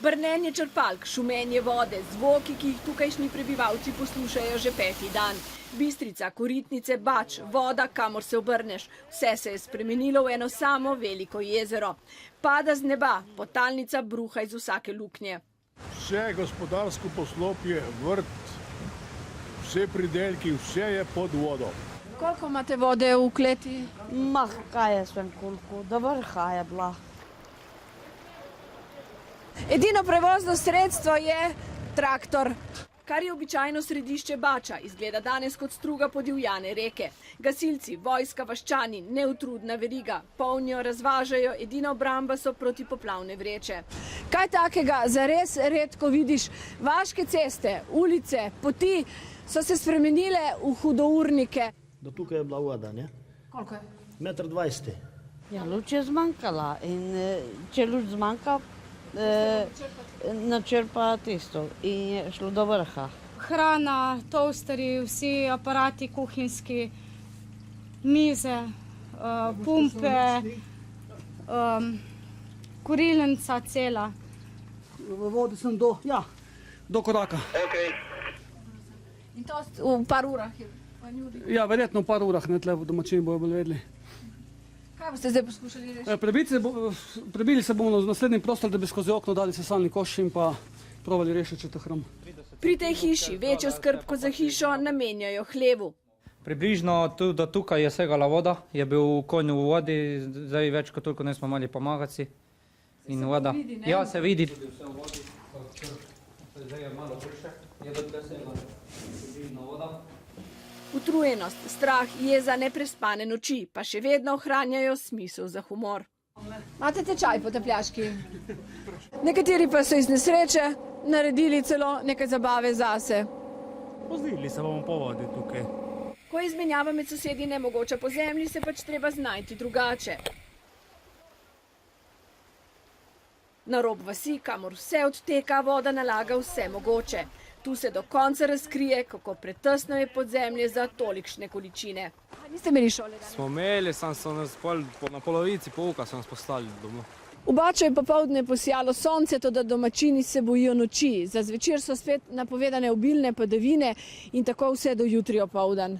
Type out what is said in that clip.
Brnenje črpalk, šumenje vode, zvoki, ki jih tukajšnji prebivalci poslušajo že 5. dan. Bistrica, Koritnice, Bač, voda, kamor se obrneš. Vse se je spremenilo v eno samo veliko jezero. Pada z neba, potalnica bruha iz vsake luknje. Vse gospodarsko poslopje, vrt, vse pridelki, vse je pod vodo. Koliko imate vode v kleti? Kaj je svem koliko, do vrha je bila. Edino prevozno sredstvo je traktor. Kar je običajno središče Bača, izgleda danes kot struga podivjane reke. Gasilci, vojska, vaščani, neutrudna veriga, polnijo, razvažajo, edina obramba so protipoplavne vreče. Kaj takega zares redko vidiš? Vaške ceste, ulice, poti so se spremenile v hudournike. Do tukaj je bila voda, ne? Koliko je? 1,20 m. Ja, luč je zmanjkala in če luč zmanjka, načrpa tisto in je šlo do vrha. Hrana, toasteri, vsi aparati kuhinjski, mize, pumpe, kurilnica cela. V vodi sem do koraka. In to v par urah je. Ja, verjetno v par urah, ne tle v domačini bojo bolj vedeli. Kaj boste zdaj poskušali rešiti? Prebili se bomo na naslednji prostor, da bi skozi okno dali sesalni koš in pa provali rešiti če to hram. Pri tej hiši večjo skrb kot za hišo namenjajo hlevu. Približno do tukaj je segala voda, je bil konj v vodi, zdaj več kot toliko ne smo mali pomagati si. In voda. Ja, se vidi. Zdaj je malo boljše, je do tukaj segala približno voda. Utrujenost, strah, jeza, neprespane noči, pa še vedno ohranjajo smisel za humor. Imate tečaj potapljaški? Nekateri pa so iz nesreče naredili celo nekaj zabave zase. Vozili se bomo po vodi tukaj. Ko je izmenjava med sosedi nemogoča po zemlji, se pač treba znajti drugače. Na rob vasi, kamor vse odteka, voda nalaga vse mogoče. Tu se do konca razkrije, kako pretesno je podzemlje za tolikšne količine. Niste imeli šole? Smo imeli, sam so nas na polovici pouka so nas poslali domov. V Baču je popoldne posijalo sonce, toda domačini se bojijo noči. Za zvečer so spet napovedane obilne padavine in tako vse do jutri opoldan.